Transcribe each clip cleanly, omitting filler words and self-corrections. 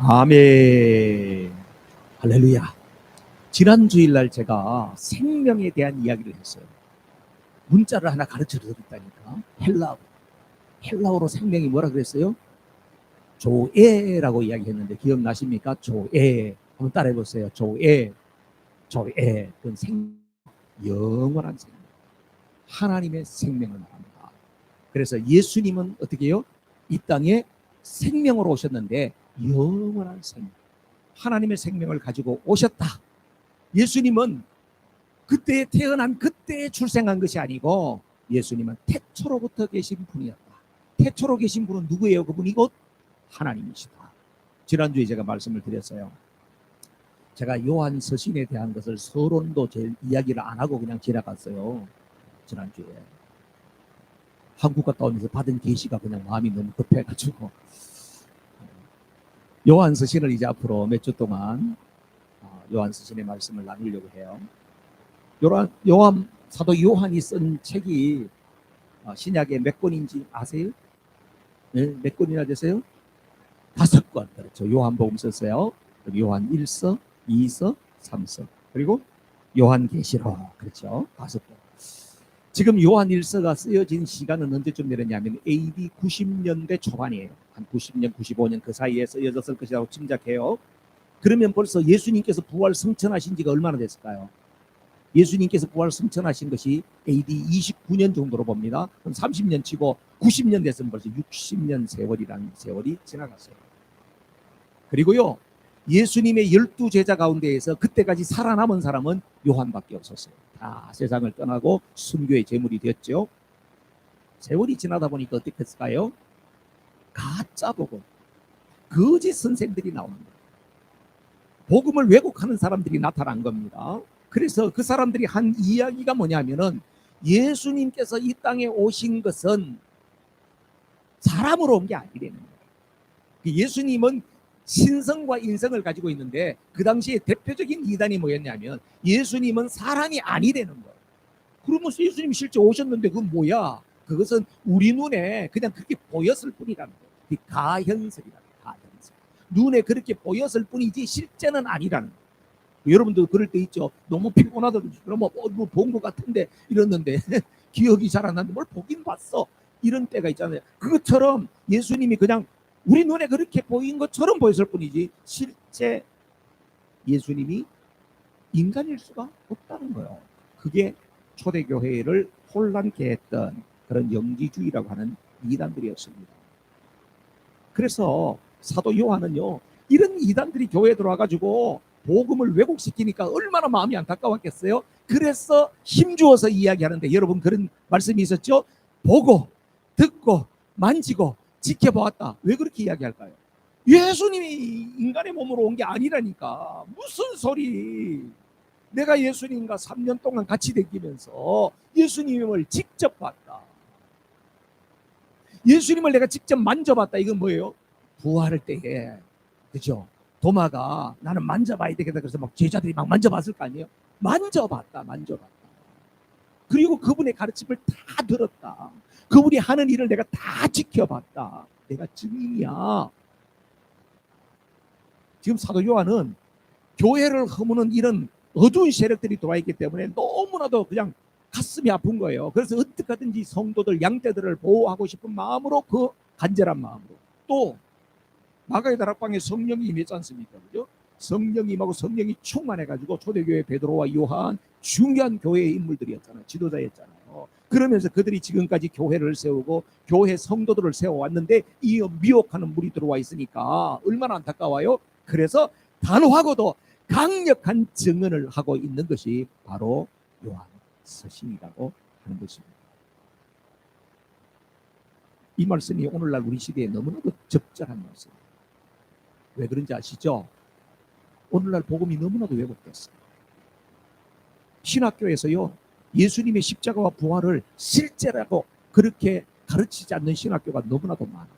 아멘. 할렐루야. 지난 주일날 제가 생명에 대한 이야기를 했어요. 문자를 하나 가르쳐 드렸다니까. 헬라어로 생명이 뭐라 그랬어요? 조에라고 이야기했는데 기억나십니까? 조에. 한번 따라해 보세요. 조에. 그건 영원한 생명. 하나님의 생명을 말합니다. 그래서 예수님은 어떻게 해요? 이 땅에 생명으로 오셨는데 영원한 생명. 하나님의 생명을 가지고 오셨다. 예수님은 그때 태어난 그때 출생한 것이 아니고 예수님은 태초로부터 계신 분이었다. 태초로 계신 분은 누구예요? 그분이 곧 하나님이시다. 지난주에 제가 말씀을 드렸어요. 제가 요한 서신에 대한 것을 서론도 제 이야기를 안 하고 그냥 지나갔어요. 지난주에. 한국 갔다 오면서 받은 계시가 그냥 마음이 너무 급해가지고 요한 서신을 이제 앞으로 몇 주 동안 요한 서신의 말씀을 나누려고 해요. 사도 요한이 쓴 책이 신약에 몇 권인지 아세요? 네, 몇 권이나 되세요? 5권. 그렇죠. 요한복음 썼어요. 요한 1서, 2서, 3서. 그리고 요한계시록. 그렇죠. 5권. 지금 요한 1서가 쓰여진 시간은 언제쯤 되느냐면 AD 90년대 초반이에요. 한 90년, 95년 그 사이에 쓰여졌을 것이라고 짐작해요. 그러면 벌써 예수님께서 부활 승천하신 지가 얼마나 됐을까요? 예수님께서 부활 승천하신 것이 AD 29년 정도로 봅니다. 30년 치고 90년 됐으면 벌써 60년 세월이라는 세월이 지나갔어요. 그리고요, 예수님의 12제자 가운데에서 그때까지 살아남은 사람은 요한밖에 없었어요. 다 세상을 떠나고 순교의 제물이 되었죠. 세월이 지나다 보니까 어떻게 했을까요? 가짜 복음, 거짓 선생들이 나오는 거예요. 복음을 왜곡하는 사람들이 나타난 겁니다. 그래서 그 사람들이 한 이야기가 뭐냐면은 예수님께서 이 땅에 오신 것은 사람으로 온 게 아니라는 거예요. 예수님은 신성과 인성을 가지고 있는데 그 당시에 대표적인 이단이 뭐였냐면 예수님은 사람이 아니라는 거예요. 그러면서 예수님이 실제 오셨는데 그건 뭐야? 그것은 우리 눈에 그냥 그렇게 보였을 뿐이라는 거예요. 가현설이라는 거예요. 가현설. 눈에 그렇게 보였을 뿐이지 실제는 아니라는 거예요. 여러분도 그럴 때 있죠. 너무 피곤하다든지 뭐 본 것 같은데 이랬는데 기억이 잘 안 나는데 뭘 보긴 봤어. 이런 때가 있잖아요. 그것처럼 예수님이 그냥 우리 눈에 그렇게 보인 것처럼 보였을 뿐이지 실제 예수님이 인간일 수가 없다는 거예요. 그게 초대교회를 혼란케 했던 그런 영지주의라고 하는 이단들이었습니다. 그래서 사도 요한은요, 이런 이단들이 교회에 들어와가지고 복음을 왜곡시키니까 얼마나 마음이 안타까웠겠어요. 그래서 힘주어서 이야기하는데 여러분 그런 말씀이 있었죠. 보고 듣고 만지고 지켜보았다. 왜 그렇게 이야기할까요? 예수님이 인간의 몸으로 온 게 아니라니까. 무슨 소리. 내가 예수님과 3년 동안 같이 다니면서 예수님을 직접 봤다. 예수님을 내가 직접 만져봤다. 이건 뭐예요? 부활할 때에, 그죠? 도마가 나는 만져봐야 되겠다. 그래서 막 제자들이 막 만져봤을 거 아니에요? 만져봤다. 그리고 그분의 가르침을 다 들었다. 그분이 하는 일을 내가 다 지켜봤다. 내가 증인이야. 지금 사도 요한은 교회를 허무는 이런 어두운 세력들이 들어와 있기 때문에 너무나도 그냥 가슴이 아픈 거예요. 그래서 어떻게 하든지 성도들, 양떼들을 보호하고 싶은 마음으로, 그 간절한 마음으로. 또 마가의 다락방에 성령이 임했지 않습니까? 그죠? 성령이 임하고 성령이 충만해가지고 초대교회 베드로와 요한 중요한 교회의 인물들이었잖아요. 지도자였잖아요. 그러면서 그들이 지금까지 교회를 세우고 교회 성도들을 세워왔는데 이 미혹하는 물이 들어와 있으니까 얼마나 안타까워요. 그래서 단호하고도 강력한 증언을 하고 있는 것이 바로 요한 서신이라고 하는 것입니다. 이 말씀이 오늘날 우리 시대에 너무나도 적절한 말씀입니다. 왜 그런지 아시죠? 오늘날 복음이 너무나도 왜곡됐어요. 신학교에서요, 예수님의 십자가와 부활을 실제라고 그렇게 가르치지 않는 신학교가 너무나도 많아요.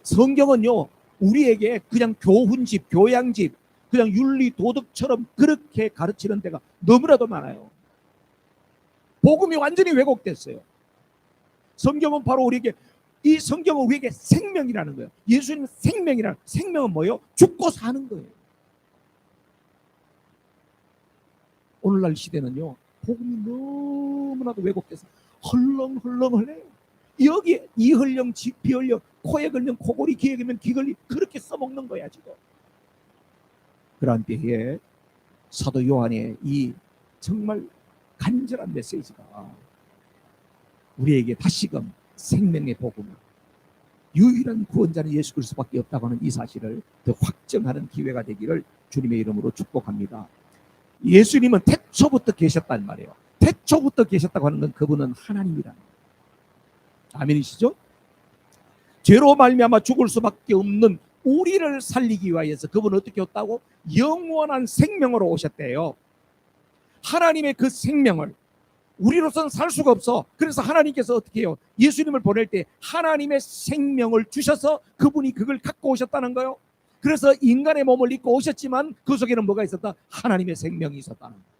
성경은요, 우리에게 그냥 교훈집, 교양집, 그냥 윤리, 도덕처럼 그렇게 가르치는 데가 너무나도 많아요. 복음이 완전히 왜곡됐어요. 성경은 바로 우리에게 이 성경은 우리에게 생명이라는 거예요. 예수님은 생명이라는, 생명은 뭐예요? 죽고 사는 거예요. 오늘날 시대는요, 복음이 너무나도 왜곡돼서 헐렁헐렁헐렁해요. 여기 이 흘령 비 흘령 코에 걸면 코골이, 귀에 걸면 귀걸리, 그렇게 써먹는 거야 지금. 그러한 때에 사도 요한의 이 정말 간절한 메시지가 우리에게 다시금 생명의 복음, 유일한 구원자는 예수 그리스도밖에 없다고 하는 이 사실을 더 확정하는 기회가 되기를 주님의 이름으로 축복합니다. 예수님은 태초부터 계셨단 말이에요. 태초부터 계셨다고 하는 건 그분은 하나님이라는 거예요. 아멘이시죠? 죄로 말미암아 죽을 수밖에 없는 우리를 살리기 위하여서 그분은 어떻게 왔다고? 영원한 생명으로 오셨대요. 하나님의 그 생명을 우리로서는 살 수가 없어. 그래서 하나님께서 어떻게 해요? 예수님을 보낼 때 하나님의 생명을 주셔서 그분이 그걸 갖고 오셨다는 거예요. 그래서 인간의 몸을 입고 오셨지만 그 속에는 뭐가 있었다? 하나님의 생명이 있었다는 거예요.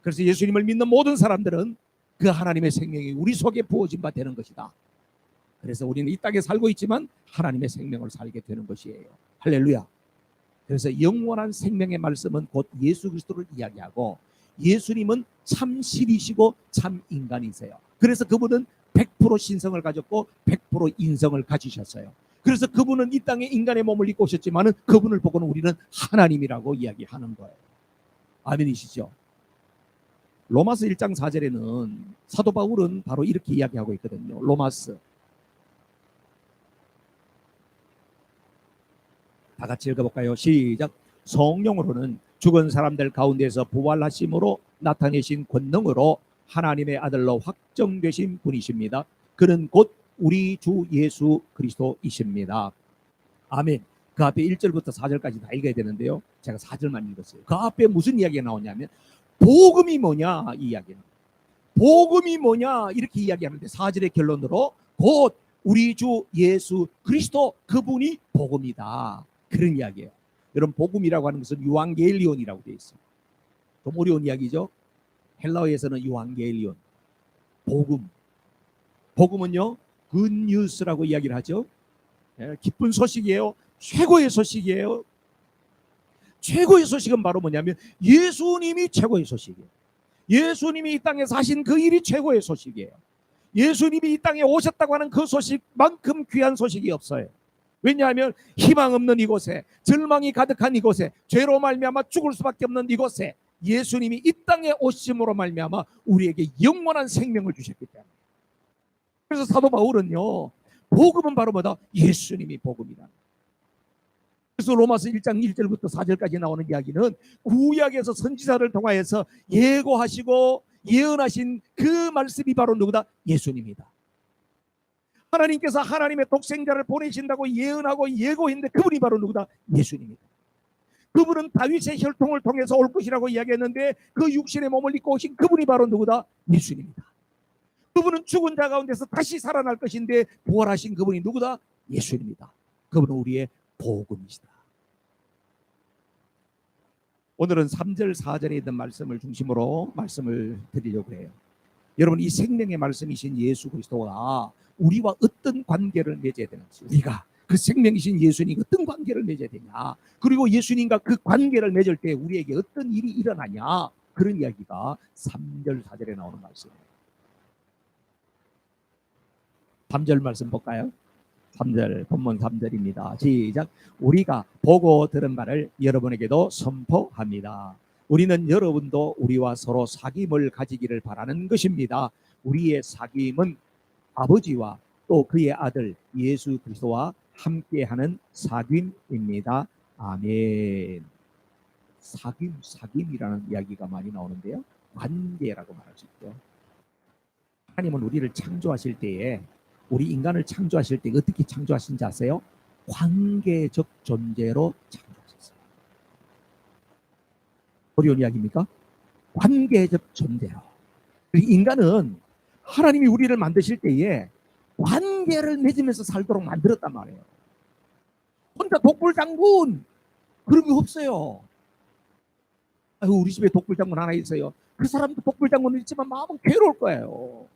그래서 예수님을 믿는 모든 사람들은 그 하나님의 생명이 우리 속에 부어진 바 되는 것이다. 그래서 우리는 이 땅에 살고 있지만 하나님의 생명을 살게 되는 것이에요. 할렐루야. 그래서 영원한 생명의 말씀은 곧 예수 그리스도를 이야기하고, 예수님은 참 신이시고 참 인간이세요. 그래서 그분은 100% 신성을 가졌고 100% 인성을 가지셨어요. 그래서 그분은 이 땅에 인간의 몸을 입고 오셨지만 그분을 보고는 우리는 하나님이라고 이야기하는 거예요. 아멘이시죠? 로마서 1장 4절에는 사도 바울은 바로 이렇게 이야기하고 있거든요. 로마서 다 같이 읽어볼까요? 시작. 성령으로는 죽은 사람들 가운데서 부활하심으로 나타내신 권능으로 하나님의 아들로 확정되신 분이십니다. 그는 곧 우리 주 예수 그리스도이십니다. 아멘. 그 앞에 1절부터 4절까지 다 읽어야 되는데요, 제가 4절만 읽었어요. 그 앞에 무슨 이야기가 나오냐면 복음이 뭐냐, 이 이야기는. 복음이 뭐냐 이렇게 이야기하는데 4절의 결론으로 곧 우리 주 예수 그리스도 그분이 복음이다, 그런 이야기예요. 여러분, 복음이라고 하는 것은 유앙겔리온이라고 되어 있어요. 좀 어려운 이야기죠. 헬라어에서는 유앙겔리온, 복음. 복음은요, 굿뉴스라고 이야기를 하죠. 기쁜 소식이에요. 최고의 소식이에요. 최고의 소식은 바로 뭐냐면 예수님이 최고의 소식이에요. 예수님이 이 땅에 사신 그 일이 최고의 소식이에요. 예수님이 이 땅에 오셨다고 하는 그 소식만큼 귀한 소식이 없어요. 왜냐하면 희망 없는 이곳에, 절망이 가득한 이곳에, 죄로 말미암아 죽을 수밖에 없는 이곳에 예수님이 이 땅에 오심으로 말미암아 우리에게 영원한 생명을 주셨기 때문에. 그래서 사도 바울은요, 복음은 바로 뭐다? 예수님이 복음이다. 그래서 로마서 1장 1절부터 4절까지 나오는 이야기는 구약에서 선지자를 통하여서 예고하시고 예언하신 그 말씀이 바로 누구다? 예수님이다. 하나님께서 하나님의 독생자를 보내신다고 예언하고 예고했는데 그분이 바로 누구다? 예수님이다. 그분은 다윗의 혈통을 통해서 올 것이라고 이야기했는데 그 육신의 몸을 입고 오신 그분이 바로 누구다? 예수님이다. 그분은 죽은 자 가운데서 다시 살아날 것인데 부활하신 그분이 누구다? 예수님이다. 그분은 우리의 복음이시다. 오늘은 3절 4절에 있는 말씀을 중심으로 말씀을 드리려고 해요. 여러분, 이 생명의 말씀이신 예수 그리스도가 우리와 어떤 관계를 맺어야 되는지, 우리가 그 생명이신 예수님과 어떤 관계를 맺어야 되냐, 그리고 예수님과 그 관계를 맺을 때 우리에게 어떤 일이 일어나냐, 그런 이야기가 3절 4절에 나오는 말씀이에요. 3절 말씀 볼까요? 3절, 본문 3절입니다. 시작. 우리가 보고 들은 바를 여러분에게도 선포합니다. 우리는 여러분도 우리와 서로 사귐을 가지기를 바라는 것입니다. 우리의 사귐은 아버지와 또 그의 아들 예수 그리스도와 함께하는 사귐입니다. 아멘. 사귐이라는 이야기가 많이 나오는데요, 관계라고 말할 수 있죠. 하나님은 우리를 창조하실 때에, 우리 인간을 창조하실 때 어떻게 창조하신지 아세요? 관계적 존재로 창조하셨어요. 어려운 이야기입니까? 관계적 존재로. 인간은 하나님이 우리를 만드실 때에 관계를 맺으면서 살도록 만들었단 말이에요. 혼자 독불장군 그런 게 없어요. 우리 집에 독불장군 하나 있어요. 그 사람도 독불장군은 있지만 마음은 괴로울 거예요.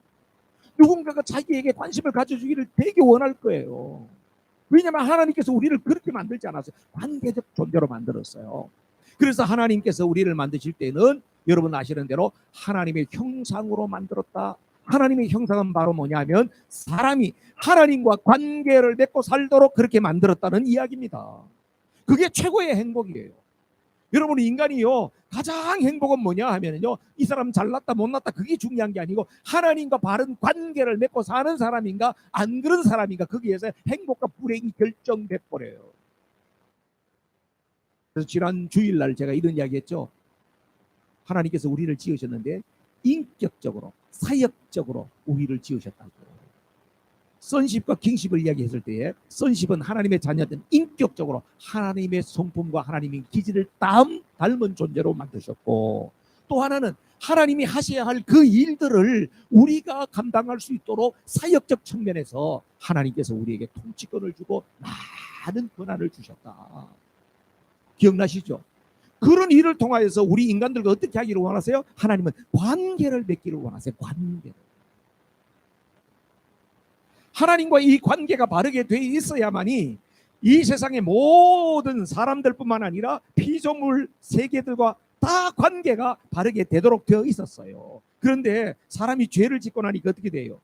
누군가가 자기에게 관심을 가져주기를 되게 원할 거예요. 왜냐하면 하나님께서 우리를 그렇게 만들지 않았어요. 관계적 존재로 만들었어요. 그래서 하나님께서 우리를 만드실 때는 여러분 아시는 대로 하나님의 형상으로 만들었다. 하나님의 형상은 바로 뭐냐면 사람이 하나님과 관계를 맺고 살도록 그렇게 만들었다는 이야기입니다. 그게 최고의 행복이에요. 여러분, 인간이요 가장 행복은 뭐냐 하면요, 이 사람 잘났다 못났다 그게 중요한 게 아니고 하나님과 바른 관계를 맺고 사는 사람인가 안 그런 사람인가, 거기에서 행복과 불행이 결정돼 버려요. 그래서 지난 주일날 제가 이런 이야기 했죠. 하나님께서 우리를 지으셨는데 인격적으로 사역적으로 우리를 지으셨다고. 선십과 킹십을 이야기했을 때에 선십은 하나님의 자녀된 인격적으로 하나님의 성품과 하나님의 기질을 닮은 존재로 만드셨고, 또 하나는 하나님이 하셔야 할 그 일들을 우리가 감당할 수 있도록 사역적 측면에서 하나님께서 우리에게 통치권을 주고 많은 권한을 주셨다. 기억나시죠? 그런 일을 통하여서 우리 인간들과 어떻게 하기를 원하세요? 하나님은 관계를 맺기를 원하세요. 관계를. 하나님과 이 관계가 바르게 돼 있어야만이 이 세상의 모든 사람들뿐만 아니라 피조물 세계들과 다 관계가 바르게 되도록 되어 있었어요. 그런데 사람이 죄를 짓고 나니까 어떻게 돼요?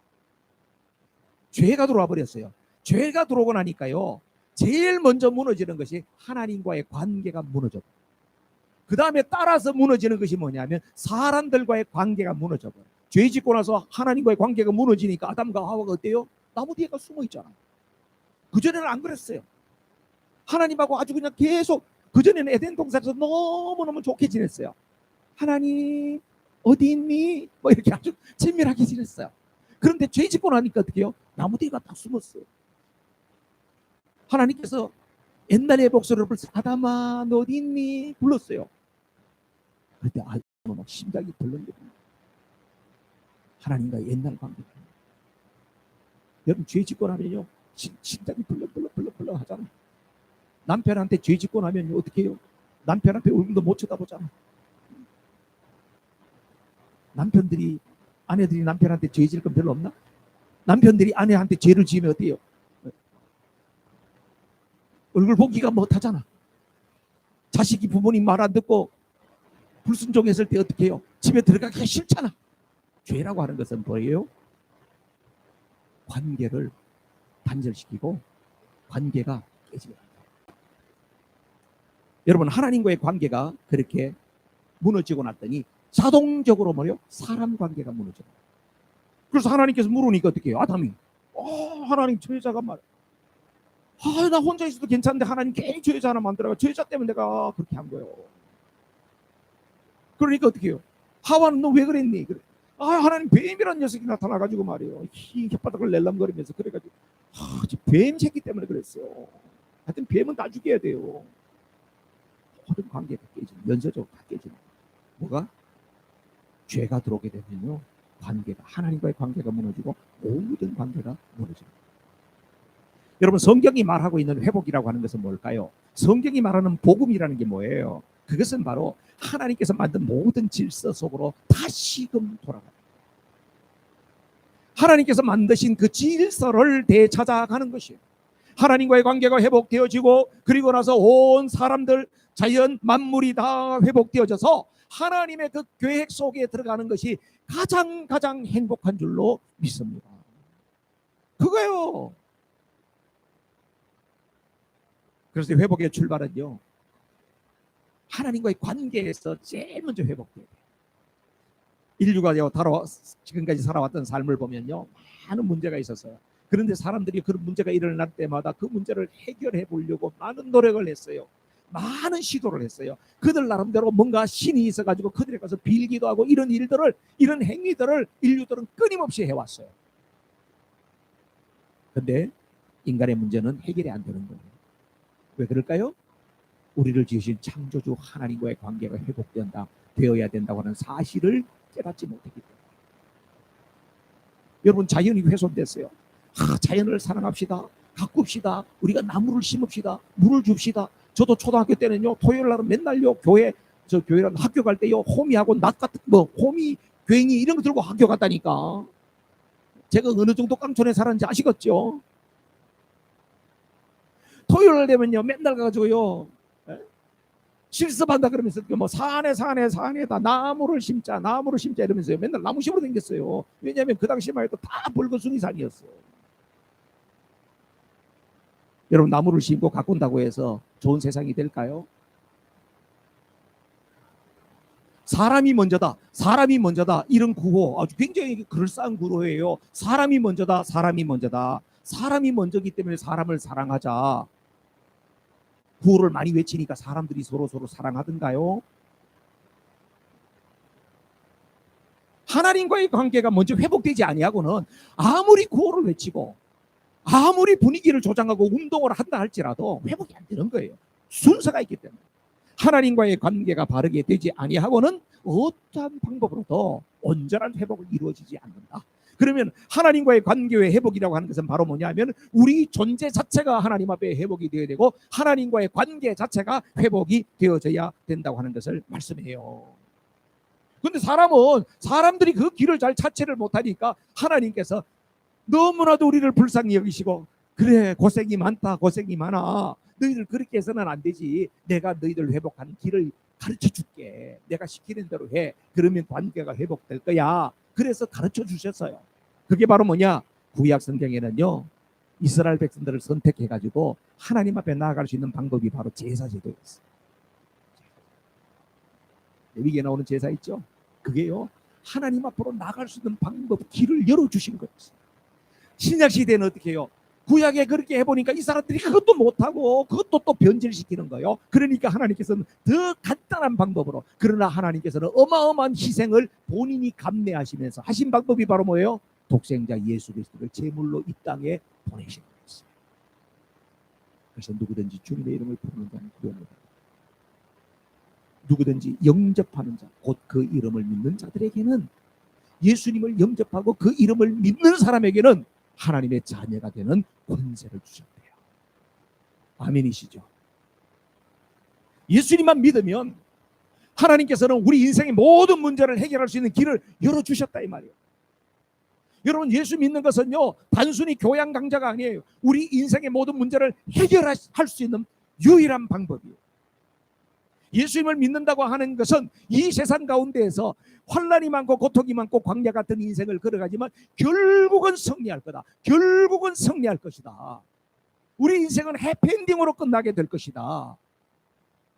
죄가 들어와 버렸어요. 죄가 들어오고 나니까요, 제일 먼저 무너지는 것이 하나님과의 관계가 무너져. 그 다음에 따라서 무너지는 것이 뭐냐면 사람들과의 관계가 무너져 버려요. 죄 짓고 나서 하나님과의 관계가 무너지니까 아담과 하와가 어때요? 나무 뒤에가 숨어 있잖아. 그전에는 안 그랬어요. 하나님하고 아주 그냥 계속, 그전에는 에덴 동산에서 너무너무 좋게 지냈어요. 하나님 어디 있니? 뭐 이렇게 아주 친밀하게 지냈어요. 그런데 죄 짓고 나니까 어떻게 해요? 나무 뒤에가 딱 숨었어요. 하나님께서 옛날의 목소리를 불러서 아담아 너 어디 있니? 불렀어요. 그때 아담은 막 심장이 벌렁거려요. 하나님과 옛날 관계. 여러분, 죄 짓고 나면요 심장이 벌렁벌렁 하잖아. 남편한테 죄 짓고 나면 어떻게 해요? 남편한테 얼굴도 못 쳐다보잖아. 남편들이, 아내들이 남편한테 죄 지을 건 별로 없나? 남편들이 아내한테 죄를 지으면 어때요? 얼굴 보기가 못하잖아. 자식이 부모님 말 안 듣고 불순종했을 때 어떻게 해요? 집에 들어가기가 싫잖아. 죄라고 하는 것은 뭐예요? 관계를 단절시키고 관계가 깨집니다. 여러분, 하나님과의 관계가 그렇게 무너지고 났더니 자동적으로 뭐예요? 사람 관계가 무너져요. 그래서 하나님께서 물으니까 어떻게 해요? 아담이 하나님 죄자가 말, 나 혼자 있어도 괜찮은데 하나님 괜히 죄자 하나 만들어가 죄자 때문에 내가 그렇게 한 거예요. 그러니까 어떻게 해요? 하와는 너 왜 그랬니? 그래. 하나님 뱀이라는 녀석이 나타나가지고 말이에요. 흰 혓바닥을 낼랑거리면서 그래가지고 뱀 새끼 때문에 그랬어요. 하여튼 뱀은 다 죽여야 돼요. 모든 관계가 깨지는, 연쇄적으로 다 깨지는. 뭐가? 죄가 들어오게 되면요, 관계가, 하나님과의 관계가 무너지고 모든 관계가 무너집니다. 여러분, 성경이 말하고 있는 회복이라고 하는 것은 뭘까요? 성경이 말하는 복음이라는 게 뭐예요? 그것은 바로 하나님께서 만든 모든 질서 속으로 다시금 돌아가요. 하나님께서 만드신 그 질서를 되찾아가는 것이에요. 하나님과의 관계가 회복되어지고, 그리고 나서 온 사람들, 자연, 만물이 다 회복되어져서 하나님의 그 계획 속에 들어가는 것이 가장 행복한 줄로 믿습니다. 그거예요. 그래서 회복의 출발은요, 하나님과의 관계에서 제일 먼저 회복돼야 돼요. 인류가 지금까지 살아왔던 삶을 보면요, 많은 문제가 있었어요. 그런데 사람들이 그런 문제가 일어날 때마다 그 문제를 해결해 보려고 많은 노력을 했어요. 많은 시도를 했어요. 그들 나름대로 뭔가 신이 있어가지고 그들에 가서 빌기도 하고, 이런 일들을, 이런 행위들을 인류들은 끊임없이 해왔어요. 그런데 인간의 문제는 해결이 안 되는 거예요. 왜 그럴까요? 우리를 지으신 창조주 하나님과의 관계가 되어야 된다고 하는 사실을 깨닫지 못했기 때문에. 여러분, 자연이 훼손됐어요. 자연을 사랑합시다. 가꿉시다. 우리가 나무를 심읍시다. 물을 줍시다. 저도 초등학교 때는요, 토요일 날은 맨날요, 교회랑 학교 갈 때요, 호미하고 낙 같은 호미, 괭이 이런 거 들고 학교 갔다니까. 제가 어느 정도 깡촌에 살았는지 아시겠죠? 토요일 되면요 맨날 가가지고요 실습한다 그러면서 뭐 산에다 나무를 심자 이러면서요 맨날 나무 심으러 다녔어요. 왜냐하면 그 당시만 해도 다 벌거숭이산이었어요. 여러분 나무를 심고 가꾼다고 해서 좋은 세상이 될까요? 사람이 먼저다 이런 구호 아주 굉장히 그럴싸한 구호예요. 사람이 먼저다. 사람이 먼저기 때문에 사람을 사랑하자. 구호를 많이 외치니까 사람들이 서로 사랑하던가요? 하나님과의 관계가 먼저 회복되지 아니하고는 아무리 구호를 외치고 아무리 분위기를 조장하고 운동을 한다 할지라도 회복이 안 되는 거예요. 순서가 있기 때문에. 하나님과의 관계가 바르게 되지 아니하고는 어떠한 방법으로도 온전한 회복을 이루어지지 않는다. 그러면 하나님과의 관계의 회복이라고 하는 것은 바로 뭐냐면 우리 존재 자체가 하나님 앞에 회복이 되어야 되고 하나님과의 관계 자체가 회복이 되어져야 된다고 하는 것을 말씀해요. 그런데 사람들이 그 길을 잘 찾지를 못하니까 하나님께서 너무나도 우리를 불쌍히 여기시고 그래 고생이 많아 너희들 그렇게 해서는 안 되지. 내가 너희들 회복하는 길을 가르쳐 줄게. 내가 시키는 대로 해. 그러면 관계가 회복될 거야. 그래서 가르쳐 주셨어요. 그게 바로 뭐냐? 구약 성경에는요 이스라엘 백성들을 선택해가지고 하나님 앞에 나아갈 수 있는 방법이 바로 제사 제도였어요. 레위기에 나오는 제사 있죠? 그게요 하나님 앞으로 나아갈 수 있는 방법, 길을 열어주신 거였어요. 신약 시대는 어떻게 해요? 구약에 그렇게 해보니까 이 사람들이 그것도 못하고 그것도 또 변질시키는 거예요. 그러니까 하나님께서는 더 간단한 방법으로, 그러나 하나님께서는 어마어마한 희생을 본인이 감내하시면서 하신 방법이 바로 뭐예요? 독생자 예수 그리스도를 제물로 이 땅에 보내신 거였어요. 그래서 누구든지 주님의 이름을 부르는 자는 구원을 받는다. 누구든지 영접하는 자, 곧 그 이름을 믿는 자들에게는, 예수님을 영접하고 그 이름을 믿는 사람에게는 하나님의 자녀가 되는 권세를 주셨대요. 아멘이시죠? 예수님만 믿으면 하나님께서는 우리 인생의 모든 문제를 해결할 수 있는 길을 열어주셨다 이 말이에요. 여러분, 예수 믿는 것은요 단순히 교양 강좌가 아니에요. 우리 인생의 모든 문제를 해결할 수 있는 유일한 방법이에요. 예수님을 믿는다고 하는 것은 이 세상 가운데에서 환난이 많고 고통이 많고 광야 같은 인생을 걸어가지만 결국은 승리할 거다. 결국은 승리할 것이다. 우리 인생은 해피엔딩으로 끝나게 될 것이다.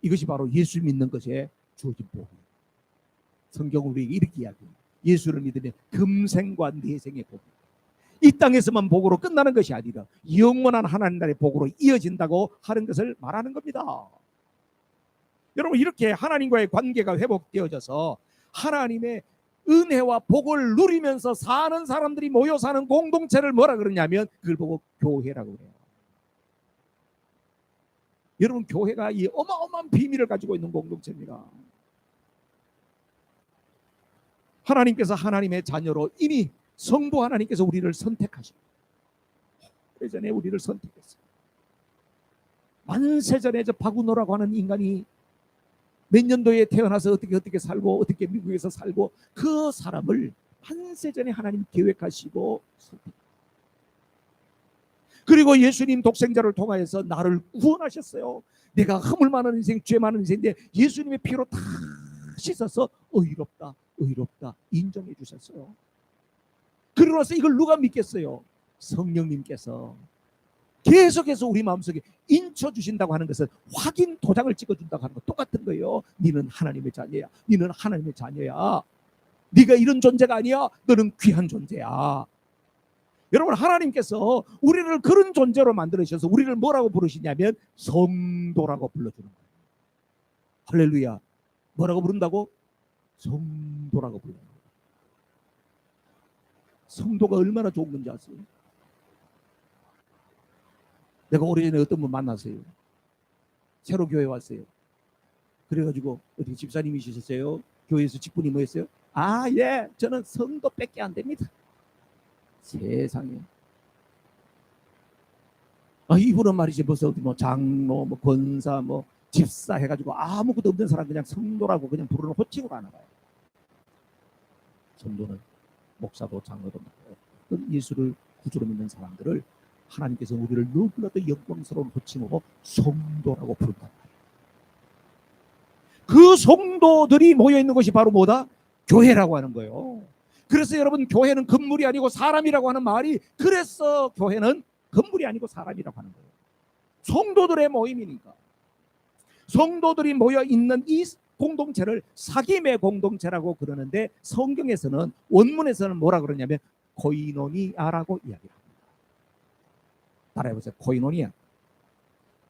이것이 바로 예수 믿는 것에 주어진 복이에요. 성경은 우리에게 이렇게 이야기합니다. 예수를 믿으면 금생과 내생의 복이, 이 땅에서만 복으로 끝나는 것이 아니라 영원한 하나님 나라의 복으로 이어진다고 하는 것을 말하는 겁니다. 여러분, 이렇게 하나님과의 관계가 회복되어져서 하나님의 은혜와 복을 누리면서 사는 사람들이 모여 사는 공동체를 뭐라 그러냐면 그걸 보고 교회라고 해요. 여러분, 교회가 이 어마어마한 비밀을 가지고 있는 공동체입니다. 하나님께서 하나님의 자녀로 이미 성부 하나님께서 우리를 선택하시고 예전에 우리를 선택했어요. 만세전에 저 바구노라고 하는 인간이 몇 년도에 태어나서 어떻게 살고 어떻게 미국에서 살고 그 사람을 만세전에 하나님 계획하시고 그리고 예수님 독생자를 통하여서 나를 구원하셨어요. 내가 허물 많은 인생, 죄 많은 인생인데 예수님의 피로 다 씻어서 의롭다 인정해 주셨어요. 그러고 나서 이걸 누가 믿겠어요? 성령님께서 계속해서 우리 마음속에 인쳐주신다고 하는 것은 확인 도장을 찍어준다고 하는 것 똑같은 거예요. 너는 하나님의 자녀야. 너는 하나님의 자녀야. 네가 이런 존재가 아니야. 너는 귀한 존재야. 여러분, 하나님께서 우리를 그런 존재로 만들으셔서 우리를 뭐라고 부르시냐면 성도라고 불러주는 거예요. 할렐루야. 뭐라고 부른다고? 성도라고 부르는 거예요. 성도가 얼마나 좋은 건지 아세요? 내가 오래전에 어떤 분 만났어요. 새로 교회 왔어요. 그래가지고 어디 집사님이시셨어요? 교회에서 직분이 뭐였어요? 아, 예, 저는 성도밖에 안 됩니다. 세상에. 이분은 말이지 무슨 뭐 장로, 뭐 권사, 뭐 집사 해가지고 아무것도 없는 사람 그냥 성도라고 그냥 부르는 호칭으로 하나 봐요. 성도는 목사도 장로도 믿었던 예수를 구주로 믿는 사람들을 하나님께서 우리를 너무나도 영광스러운 호칭으로 성도라고 부른단 말이에요. 그 성도들이 모여있는 것이 바로 뭐다? 교회라고 하는 거예요. 그래서 여러분, 교회는 건물이 아니고 사람이라고 하는 말이, 그래서 교회는 건물이 아니고 사람이라고 하는 거예요. 성도들의 모임이니까. 성도들이 모여있는 이 공동체를 사귐의 공동체라고 그러는데, 성경에서는, 원문에서는 뭐라 그러냐면 코이노니아라고 이야기합니다. 따라해보세요. 코이노니아.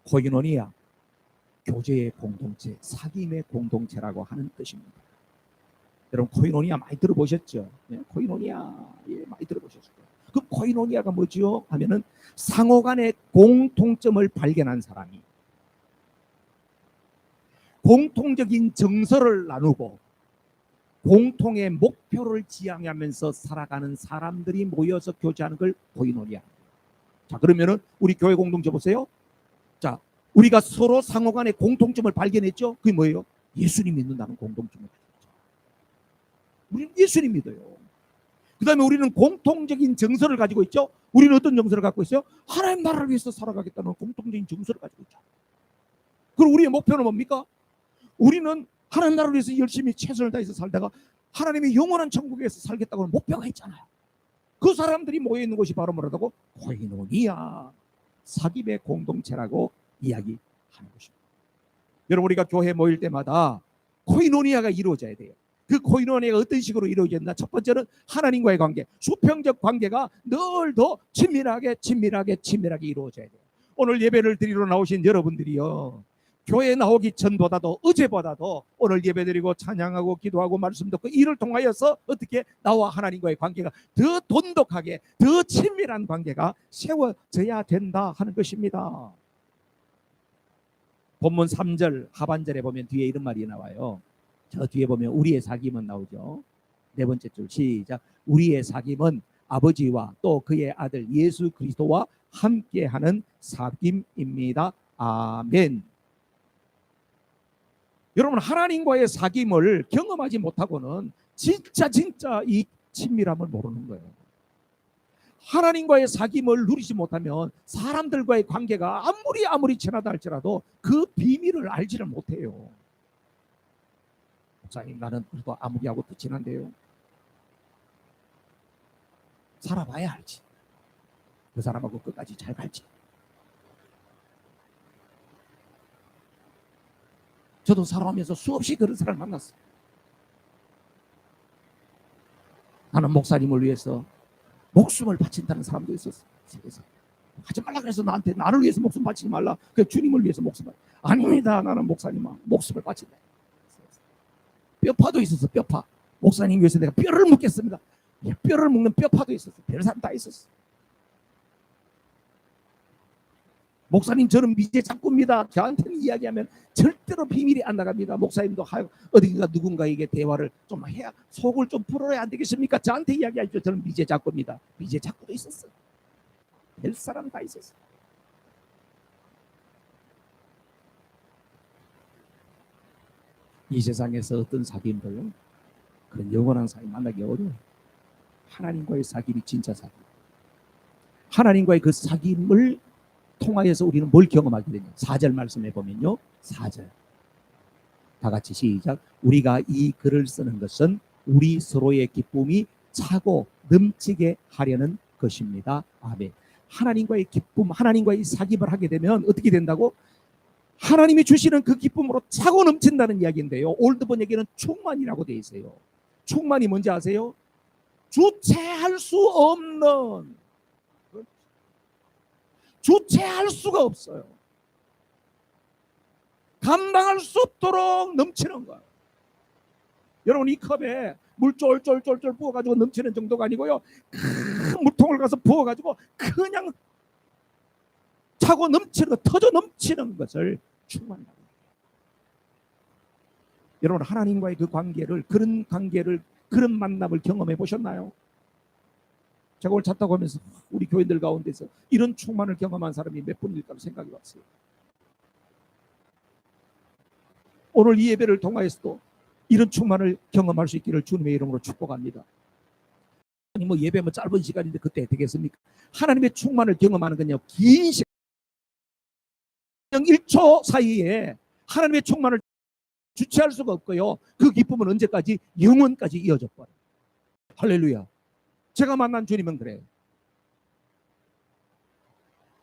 코이노니아. 교제의 공동체, 사귐의 공동체라고 하는 뜻입니다. 여러분, 코이노니아 많이 들어보셨죠? 네, 코이노니아, 예, 많이 들어보셨을 거예요. 그 코이노니아가 뭐지요? 하면은 상호 간의 공통점을 발견한 사람이 공통적인 정서를 나누고 공통의 목표를 지향하면서 살아가는 사람들이 모여서 교제하는 걸 코이노니아. 자, 그러면은 우리 교회 공동체 보세요. 자, 우리가 서로 상호 간의 공통점을 발견했죠? 그게 뭐예요? 예수님 믿는다는 공통점을 발견했죠. 우리는 예수님 믿어요. 그 다음에 우리는 공통적인 정서를 가지고 있죠? 우리는 어떤 정서를 갖고 있어요? 하나님 나라를 위해서 살아가겠다는 공통적인 정서를 가지고 있죠. 그럼 우리의 목표는 뭡니까? 우리는 하나님 나라를 위해서 열심히 최선을 다해서 살다가 하나님의 영원한 천국에서 살겠다고 하는 목표가 있잖아요. 그 사람들이 모여있는 곳이 바로 뭐라고? 코이노니아, 사귐의 공동체라고 이야기하는 것입니다. 여러분, 우리가 교회 모일 때마다 코이노니아가 이루어져야 돼요. 그 코이노니아가 어떤 식으로 이루어졌나? 첫 번째는 하나님과의 관계, 수평적 관계가 늘 더 친밀하게 이루어져야 돼요. 오늘 예배를 드리러 나오신 여러분들이요, 교회에 나오기 전보다도, 어제보다도 오늘 예배드리고 찬양하고 기도하고 말씀 듣고 이를 통하여서 어떻게 나와 하나님과의 관계가 더 돈독하게, 더 친밀한 관계가 세워져야 된다 하는 것입니다. 본문 3절 하반절에 보면 뒤에 이런 말이 나와요. 저 뒤에 보면 우리의 사귐은 나오죠. 네 번째 줄 시작. 우리의 사귐은 아버지와 또 그의 아들 예수 그리스도와 함께하는 사귐입니다. 아멘. 여러분, 하나님과의 사귐을 경험하지 못하고는 진짜 이 친밀함을 모르는 거예요. 하나님과의 사귐을 누리지 못하면 사람들과의 관계가 아무리 친하다 할지라도 그 비밀을 알지를 못해요. 목사님, 나는 그래도 아무리하고 더 친한데요. 살아봐야 알지. 그 사람하고 끝까지 잘 갈지. 저도 살아오면서 수없이 그런 사람을 만났어요. 나는 목사님을 위해서 목숨을 바친다는 사람도 있었어요. 세계에서. 하지 말라 그래서 나한테, 나를 위해서 목숨 바치지 말라. 그 주님을 위해서 목숨 바치. 아닙니다. 나는 목사님아 목숨을 바친다. 뼈파도 있었어. 뼈파. 목사님 위해서 내가 뼈를 묻겠습니다. 뼈를 묻는 뼈파도 있었어. 별 사람 다 있었어. 목사님, 저는 미제 작고입니다. 저한테는 이야기하면 절대로 비밀이 안 나갑니다. 목사님도 어딘가 누군가에게 대화를 좀 해야, 속을 좀 풀어야 안 되겠습니까? 저한테 이야기하죠. 저는 미제 작고입니다. 미제 작고도 있었어. 별 사람 다 있었어. 이 세상에서 어떤 사귐도요, 그런 영원한 사귐 만나기 어려워요. 하나님과의 사귐이 진짜 사귐. 하나님과의 그 사귐을 통하여서 우리는 뭘 경험하게 되냐? 4절 말씀해 보면요, 4절 다 같이 시작. 우리가 이 글을 쓰는 것은 우리 서로의 기쁨이 차고 넘치게 하려는 것입니다. 아멘. 하나님과의 기쁨, 하나님과의 사귐을 하게 되면 어떻게 된다고? 하나님이 주시는 그 기쁨으로 차고 넘친다는 이야기인데요, 올드번 얘기는 충만이라고 되어 있어요. 충만이 뭔지 아세요? 주체할 수 없는, 주체할 수가 없어요. 감당할 수 없도록 넘치는 거예요. 여러분, 이 컵에 물 쫄쫄 부어가지고 넘치는 정도가 아니고요, 큰 물통을 가서 부어가지고 그냥 차고 넘치는 것, 터져 넘치는 것을 충만이라고 해요. 여러분, 하나님과의 그 관계를, 그런 관계를, 그런 만남을 경험해 보셨나요? 제가 오늘 차 타고 하면서 우리 교인들 가운데서 이런 충만을 경험한 사람이 몇 분일까 생각해 봤어요. 오늘 이 예배를 통하여서도 이런 충만을 경험할 수 있기를 주님의 이름으로 축복합니다. 뭐 예배 뭐 짧은 시간인데 그때 되겠습니까? 하나님의 충만을 경험하는 건요, 긴 시간, 1초 사이에 하나님의 충만을 주체할 수가 없고요. 그 기쁨은 언제까지? 영원까지 이어져 버려요. 할렐루야. 제가 만난 주님은 그래요.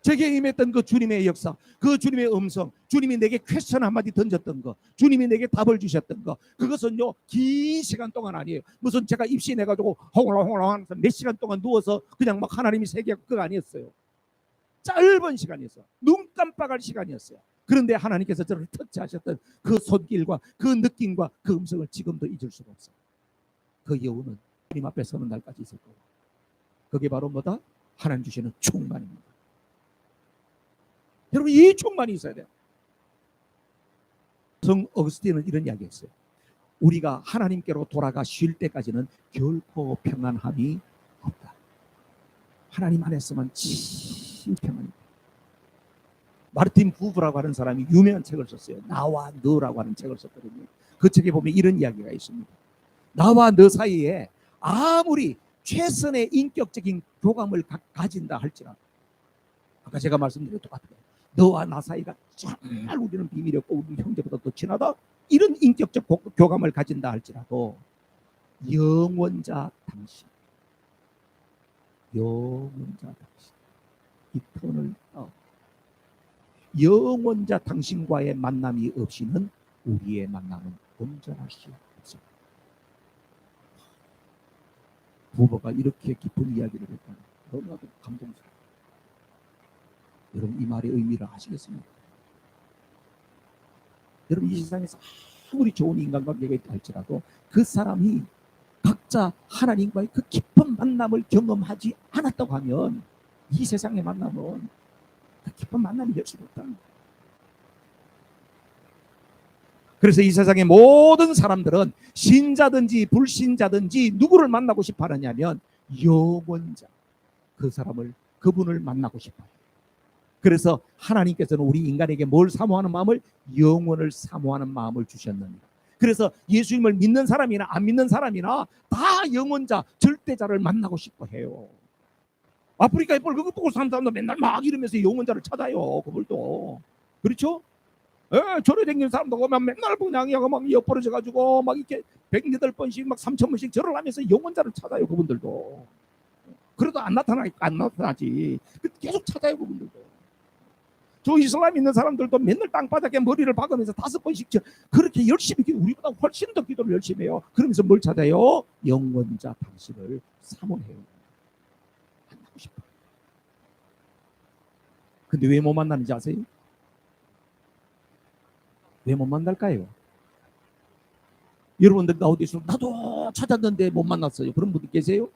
제게 임했던 그 주님의 역사, 그 주님의 음성, 주님이 내게 퀘스천 한마디 던졌던 거, 주님이 내게 답을 주셨던 거, 그것은요 긴 시간 동안 아니에요. 무슨 제가 입신해가지고 홍랑홍랑 하면서 몇 시간 동안 누워서 그냥 막 하나님이 세계 그거 아니었어요. 짧은 시간이었어요. 눈 깜빡할 시간이었어요. 그런데 하나님께서 저를 터치하셨던 그 손길과 그 느낌과 그 음성을 지금도 잊을 수가 없어요. 그 여우는 주님 앞에 서는 날까지 있을 거예요. 그게 바로 뭐다? 하나님 주시는 충만입니다. 여러분, 이 충만이 있어야 돼요. 성 어거스틴은 이런 이야기했어요. 우리가 하나님께로 돌아가 쉴 때까지는 결코 평안함이 없다. 하나님 안에서만 진평안입니다. 마르틴 부브라고 하는 사람이 유명한 책을 썼어요. 나와 너라고 하는 책을 썼거든요. 그 책에 보면 이런 이야기가 있습니다. 나와 너 사이에 아무리 최선의 인격적인 교감을 가진다 할지라도, 아까 제가 말씀드린 똑같아요. 너와 나 사이가 정말 우리는 비밀이었고 우리 형제보다 더 친하다, 이런 인격적 교감을 가진다 할지라도 영원자 당신, 영원자 당신, 이터널 영원자 당신과의 만남이 없이는 우리의 만남은 온전할 수 없습니다. 부부가 이렇게 깊은 이야기를 했다니 너무나도 감동스러워요. 여러분, 이 말의 의미를 아시겠습니까? 여러분, 이 세상에서 아무리 좋은 인간관계가 있다 할지라도 그 사람이 각자 하나님과의 그 깊은 만남을 경험하지 않았다고 하면 이 세상의 만남은 그 깊은 만남이 될 수가 없다. 그래서 이 세상의 모든 사람들은 신자든지 불신자든지 누구를 만나고 싶어 하느냐면 영원자, 그 사람을, 그분을 만나고 싶어요. 그래서 하나님께서는 우리 인간에게 뭘 사모하는 마음을? 영원을 사모하는 마음을 주셨습니다. 그래서 예수님을 믿는 사람이나 안 믿는 사람이나 다 영원자, 절대자를 만나고 싶어 해요. 아프리카에 그거 보고 사는 사람도 맨날 막 이러면서 영원자를 찾아요. 그들도. 그렇죠? 예, 절에 다니는 사람도 보면 맨날 그냥 막 엿버려져가지고 막 이렇게 108번씩 막 3000번씩 절을 하면서 영원자를 찾아요. 그분들도. 그래도 안 나타나지. 계속 찾아요. 그분들도. 저 이슬람 있는 사람들도 맨날 땅바닥에 머리를 박으면서 5번씩 그렇게 열심히 우리보다 훨씬 더 기도를 열심히 해요. 그러면서 뭘 찾아요? 영원자 당신을 사모해요. 만나고 싶어요. 근데 왜 못 만나는지 아세요? 왜 못 만날까요? 여러분들 가운데서 나도 찾았는데 못 만났어요. 그런 분들 계세요?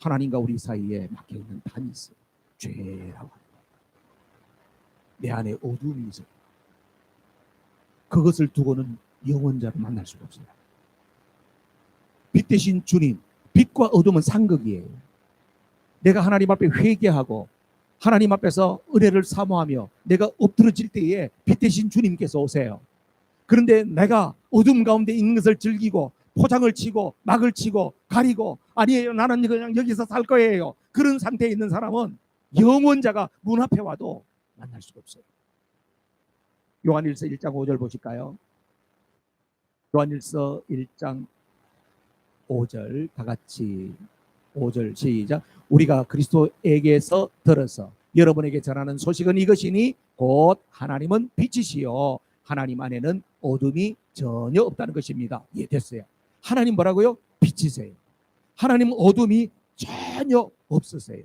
하나님과 우리 사이에 막혀있는 단이 있어요. 죄라고. 내 안에 어둠이 있어요. 그것을 두고는 영원자를 만날 수가 없어요. 빛 대신 주님, 빛과 어둠은 상극이에요. 내가 하나님 앞에 회개하고 하나님 앞에서 은혜를 사모하며 내가 엎드러질 때에 빛 대신 주님께서 오세요. 그런데 내가 어둠 가운데 있는 것을 즐기고 포장을 치고 막을 치고 가리고, 아니에요, 나는 그냥 여기서 살 거예요, 그런 상태에 있는 사람은 영원자가 문 앞에 와도 만날 수가 없어요. 요한일서 1장 5절 보실까요? 요한일서 1장 5절 다 같이 5절 시작. 우리가 그리스도에게서 들어서 여러분에게 전하는 소식은 이것이니 곧 하나님은 빛이시요 하나님 안에는 어둠이 전혀 없다는 것입니다. 예, 됐어요. 하나님 뭐라고요? 빛이세요. 하나님 어둠이 전혀 없으세요.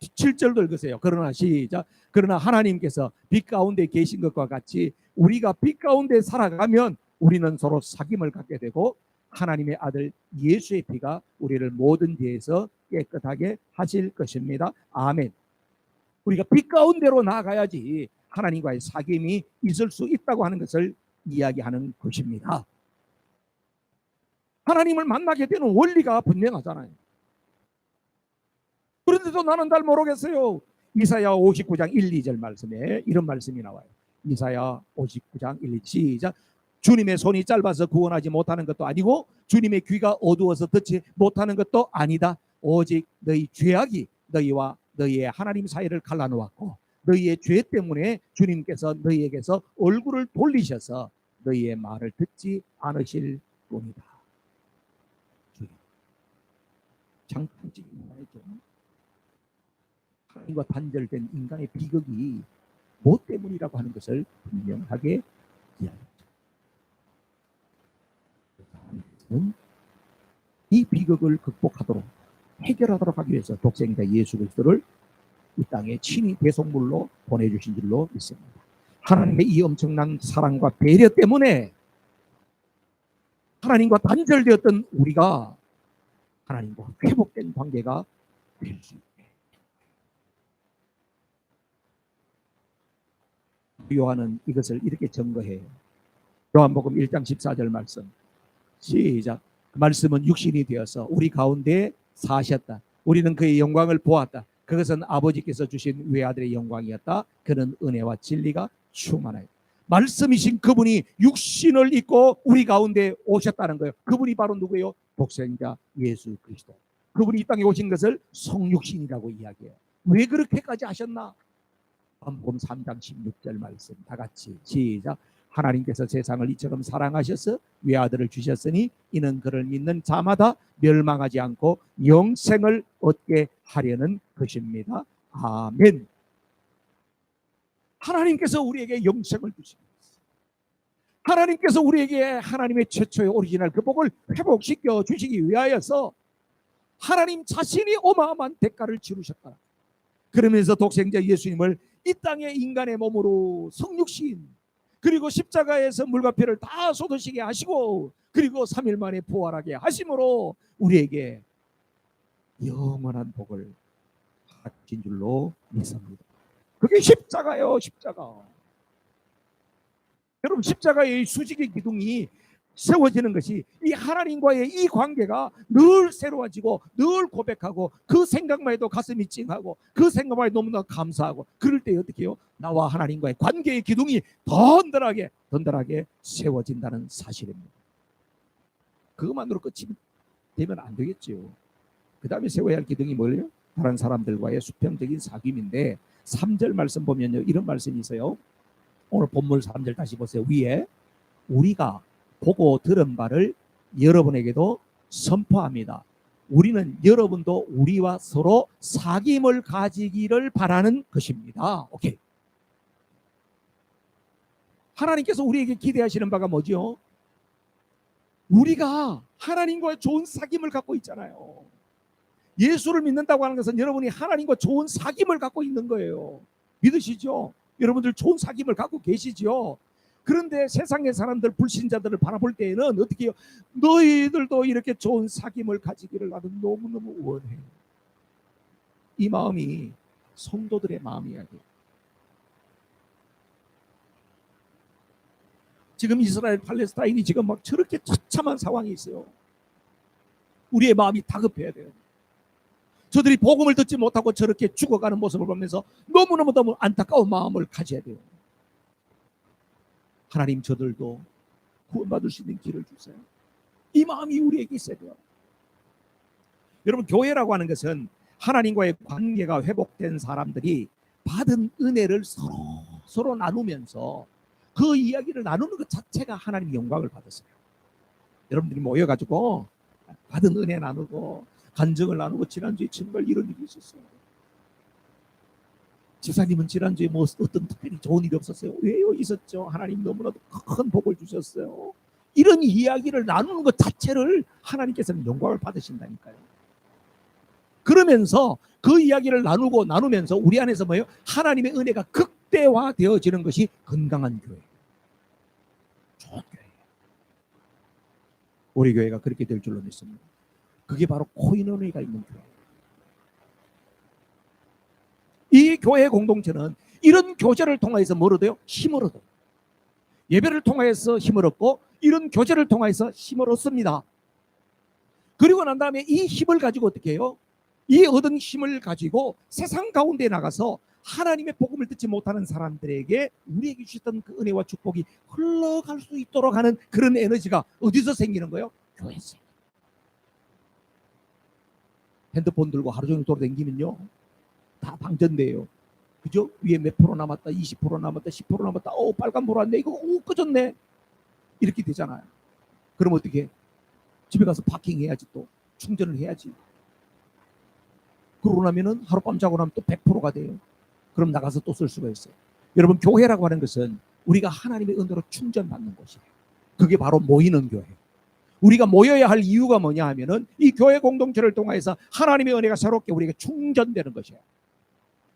7절도 읽으세요. 그러나 시작. 그러나 하나님께서 빛 가운데 계신 것과 같이 우리가 빛 가운데 살아가면 우리는 서로 사귐을 갖게 되고 하나님의 아들 예수의 피가 우리를 모든 죄에서 깨끗하게 하실 것입니다. 아멘. 우리가 빛 가운데로 나아가야지 하나님과의 사귐이 있을 수 있다고 하는 것을 이야기하는 것입니다. 하나님을 만나게 되는 원리가 분명하잖아요. 그런데도 나는 잘 모르겠어요. 이사야 59장 1, 2절 말씀에 이런 말씀이 나와요. 이사야 59장 1, 2 시작. 주님의 손이 짧아서 구원하지 못하는 것도 아니고 주님의 귀가 어두워서 듣지 못하는 것도 아니다. 오직 너희 죄악이 너희와 너희의 하나님 사이를 갈라놓았고 너희의 죄 때문에 주님께서 너희에게서 얼굴을 돌리셔서 너희의 말을 듣지 않으실 뿐이다. 장풍적인 말이죠. 하나님과 단절된 인간의 비극이 뭐 때문이라고 하는 것을 분명하게 이야기합니다. 이 비극을 극복하도록 해결하도록 하기 위해서 독생자 예수 그리스도를 이 땅에 친히 대속물로 보내주신 줄로 믿습니다. 하나님의 이 엄청난 사랑과 배려 때문에 하나님과 단절되었던 우리가 하나님과 회복된 관계가 될 수 있게. 요한은 이것을 이렇게 증거해요. 요한복음 1장 14절 말씀 시작. 그 말씀은 육신이 되어서 우리 가운데 사셨다. 우리는 그의 영광을 보았다. 그것은 아버지께서 주신 외아들의 영광이었다. 그는 은혜와 진리가 충만하여. 말씀이신 그분이 육신을 입고 우리 가운데 오셨다는 거예요. 그분이 바로 누구예요? 독생자 예수 그리스도. 그분이 이 땅에 오신 것을 성육신이라고 이야기해요. 왜 그렇게까지 하셨나? 요한복음 3장 16절 말씀 다 같이 시작. 하나님께서 세상을 이처럼 사랑하셔서 외아들을 주셨으니 이는 그를 믿는 자마다 멸망하지 않고 영생을 얻게 하려는 것입니다. 아멘. 하나님께서 우리에게 영생을 주십니다. 하나님께서 우리에게 하나님의 최초의 오리지널 그 복을 회복시켜 주시기 위하여서 하나님 자신이 어마어마한 대가를 치르셨다. 그러면서 독생자 예수님을 이 땅의 인간의 몸으로 성육신 그리고 십자가에서 물과 피를 다 쏟으시게 하시고 그리고 3일 만에 부활하게 하심으로 우리에게 영원한 복을 주신 줄로 믿습니다. 그게 십자가예요. 십자가. 여러분 십자가의 수직의 기둥이 세워지는 것이 이 하나님과의 이 관계가 늘 새로워지고 늘 고백하고 그 생각만 해도 가슴이 찡하고 그 생각만 해도 너무나 감사하고 그럴 때 어떻게 해요? 나와 하나님과의 관계의 기둥이 던던하게 세워진다는 사실입니다. 그것만으로 끝이 되면 안 되겠죠. 그 다음에 세워야 할 기둥이 뭐예요? 다른 사람들과의 수평적인 사귐인데 3절 말씀 보면요 이런 말씀이 있어요. 오늘 본문 3절 다시 보세요. 위에 우리가 보고 들은 바를 여러분에게도 선포합니다. 우리는 여러분도 우리와 서로 사귐을 가지기를 바라는 것입니다. 오케이. 하나님께서 우리에게 기대하시는 바가 뭐죠? 우리가 하나님과 좋은 사귐을 갖고 있잖아요. 예수를 믿는다고 하는 것은 여러분이 하나님과 좋은 사귐을 갖고 있는 거예요. 믿으시죠? 여러분들 좋은 사귐을 갖고 계시죠? 그런데 세상의 사람들 불신자들을 바라볼 때에는 어떻게 해요? 너희들도 이렇게 좋은 사귐을 가지기를 나도 너무너무 원해. 이 마음이 성도들의 마음이야. 지금 이스라엘 팔레스타인이 지금 막 저렇게 처참한 상황이 있어요. 우리의 마음이 다급해야 돼요. 저들이 복음을 듣지 못하고 저렇게 죽어가는 모습을 보면서 너무 안타까운 마음을 가져야 돼요. 하나님 저들도 구원받을 수 있는 길을 주세요. 이 마음이 우리에게 있어야 돼요. 여러분 교회라고 하는 것은 하나님과의 관계가 회복된 사람들이 받은 은혜를 서로 나누면서 그 이야기를 나누는 것 자체가 하나님의 영광을 받았어요. 여러분들이 모여가지고 받은 은혜 나누고 간증을 나누고 지난주에 정말 이런 일이 있었어요. 집사님은 지난주에 뭐 어떤 특별히 좋은 일이 없었어요? 왜요? 있었죠. 하나님 너무나도 큰 복을 주셨어요. 이런 이야기를 나누는 것 자체를 하나님께서는 영광을 받으신다니까요. 그러면서 그 이야기를 나누면서 우리 안에서 뭐예요? 하나님의 은혜가 극대화되어지는 것이 건강한 교회. 좋은 교회예요. 우리 교회가 그렇게 될 줄로 믿습니다. 그게 바로 코인원회가 있는 교회. 이 교회 공동체는 이런 교제를 통해서 뭘 얻어요? 힘을 얻어요. 예배를 통해서 힘을 얻고 이런 교제를 통해서 힘을 얻습니다. 그리고 난 다음에 이 힘을 가지고 어떻게 해요? 이 얻은 힘을 가지고 세상 가운데 나가서 하나님의 복음을 듣지 못하는 사람들에게 우리에게 주셨던 그 은혜와 축복이 흘러갈 수 있도록 하는 그런 에너지가 어디서 생기는 거예요? 교회에서. 핸드폰 들고 하루 종일 돌아다니면요 다 방전돼요. 그죠? 위에 몇 프로 남았다, 20% 남았다, 10% 남았다, 빨간 불 왔네, 이거 끄졌네, 이렇게 되잖아요. 그럼 어떻게? 집에 가서 파킹해야지, 또 충전을 해야지. 그러고 나면은 하룻밤 자고 나면 또 100%가 돼요. 그럼 나가서 또 쓸 수가 있어요. 여러분, 교회라고 하는 것은 우리가 하나님의 은혜로 충전받는 곳이에요. 그게 바로 모이는 교회. 우리가 모여야 할 이유가 뭐냐 하면은 이 교회 공동체를 통해서 하나님의 은혜가 새롭게 우리에게 충전되는 것이에요.